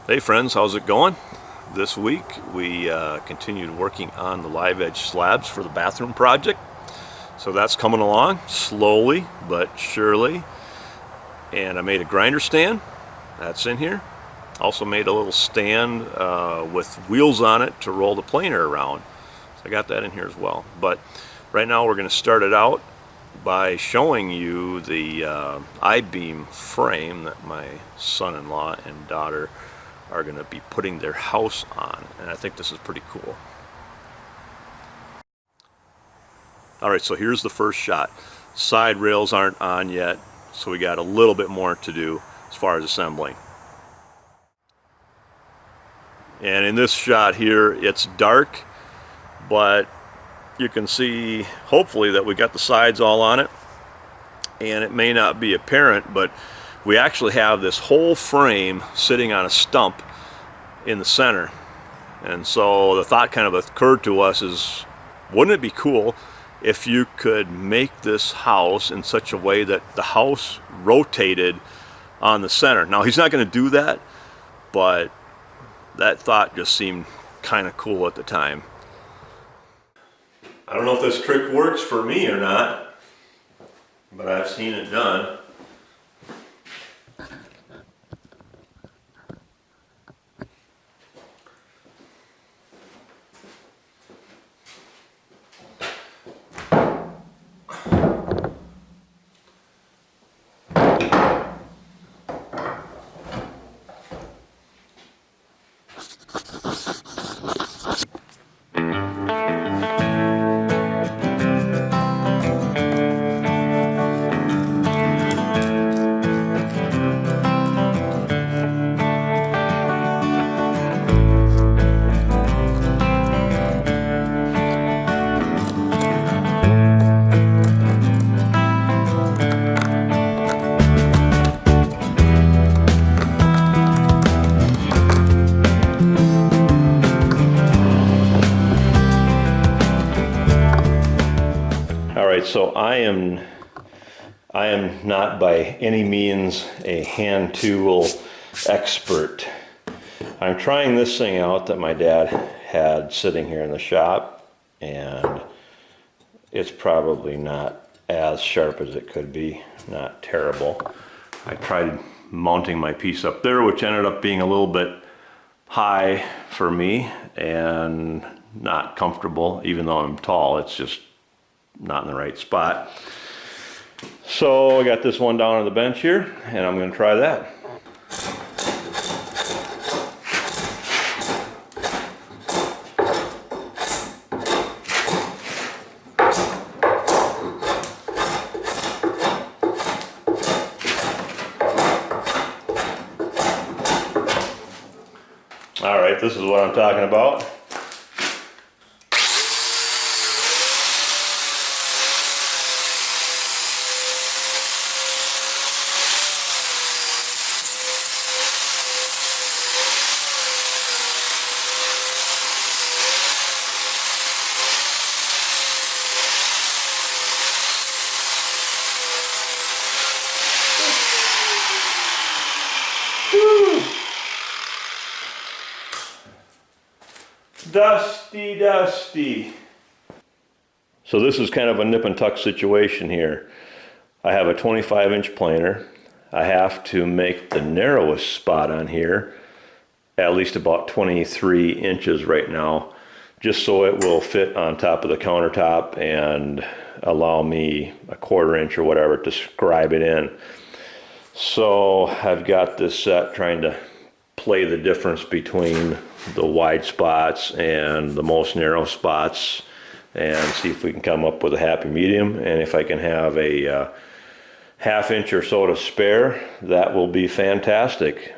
Hey friends, how's it going? This week we continued working on the live edge slabs for the bathroom project. So that's coming along slowly but surely. And I made a grinder stand, that's in here. Also made a little stand with wheels on it to roll the planer around. So I got that in here as well. But right now we're going to start it out by showing you the I-beam frame that my son-in-law and daughter are going to be putting their house on, and I think this is pretty cool. Alright, so here's the first shot. Side rails aren't on yet, so we got a little bit more to do as far as assembling. And in this shot here, it's dark, but you can see hopefully that we got the sides all on it, and it may not be apparent, but we actually have this whole frame sitting on a stump in the center. And so the thought kind of occurred to us is, wouldn't it be cool if you could make this house in such a way that the house rotated on the center? Now he's not going to do that, but that thought just seemed kind of cool at the time. I don't know if this trick works for me or not, but I've seen it done. So I am not by any means a hand tool expert. I'm trying this thing out that my dad had sitting here in the shop, and it's probably not as sharp as it could be, not terrible. I tried mounting my piece up there, which ended up being a little bit high for me and not comfortable, even though I'm tall. It's just not in the right spot. So I got this one down on the bench here, and I'm going to try that. All right, this is what I'm talking about. Dusty. So this is kind of a nip and tuck situation here. I have a 25-inch planer. I have to make the narrowest spot on here at least about 23 inches right now, just so it will fit on top of the countertop and allow me a 1/4 inch or whatever to scribe it in. So I've got this set, trying to play the difference between the wide spots and the most narrow spots, and see if we can come up with a happy medium. And if I can have a 1/2 inch or so to spare, that will be fantastic.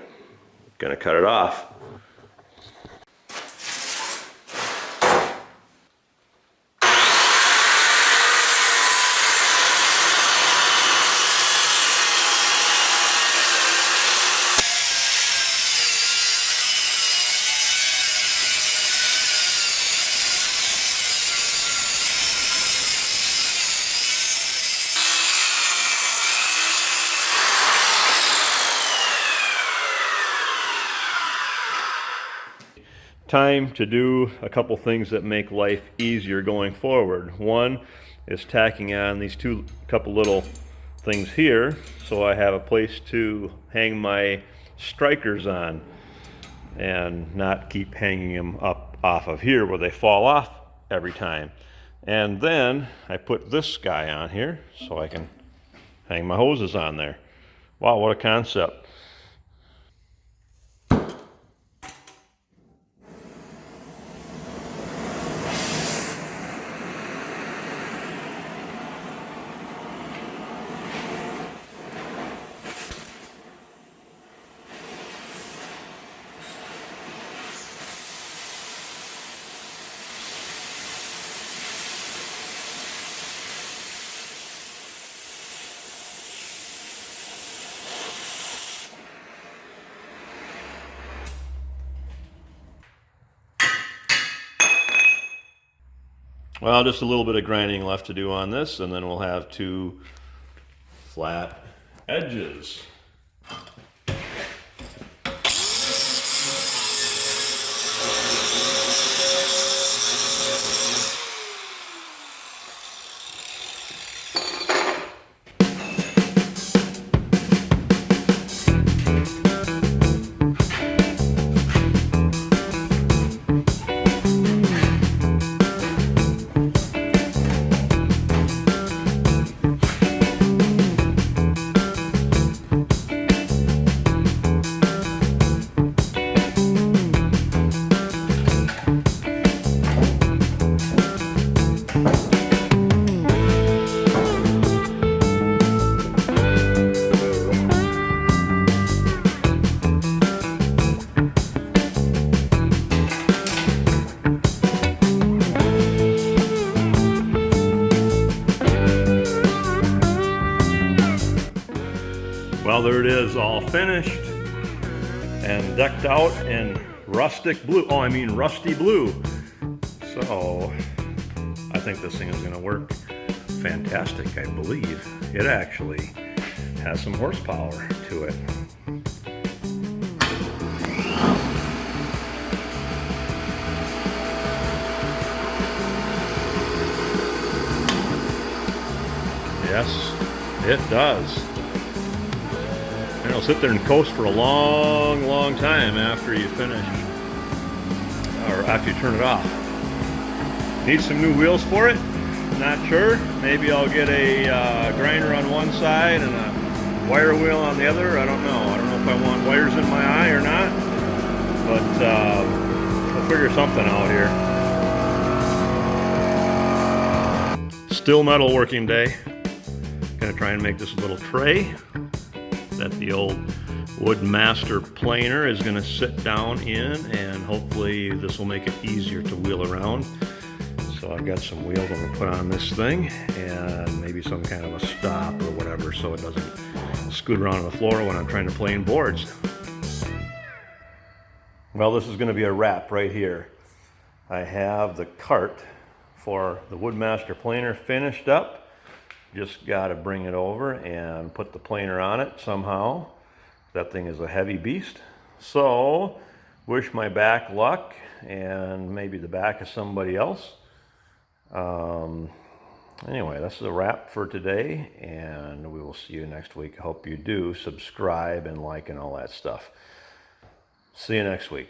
Gonna cut it off. time to do a couple things that make life easier going forward. One is tacking on these couple little things here so I have a place to hang my strikers on and not keep hanging them up off of here where they fall off every time. And then I put this guy on here so I can hang my hoses on there. Wow, what a concept. Well, just a little bit of grinding left to do on this, and then we'll have two flat edges. Well, there it is, all finished and decked out in rusty blue. So I think this thing is going to work fantastic. I believe it actually has some horsepower to it. Yes, it does. And it'll sit there and coast for a long, long time after you finish, or after you turn it off. Need some new wheels for it? Not sure. Maybe I'll get a grinder on one side and a wire wheel on the other. I don't know. I don't know if I want wires in my eye or not. But we'll figure something out here. Still metal working day. Gonna try and make this little tray that the old Woodmaster planer is going to sit down in, and hopefully this will make it easier to wheel around. So I've got some wheels I'm going to put on this thing, and maybe some kind of a stop or whatever so it doesn't scoot around on the floor when I'm trying to plane boards. Well, this is going to be a wrap right here. I have the cart for the Woodmaster planer finished up. Just got to bring it over and put the planer on it somehow. That thing is a heavy beast. So, wish my back luck and maybe the back of somebody else. Anyway, this is a wrap for today, and we will see you next week. I hope you do subscribe and like and all that stuff. See you next week.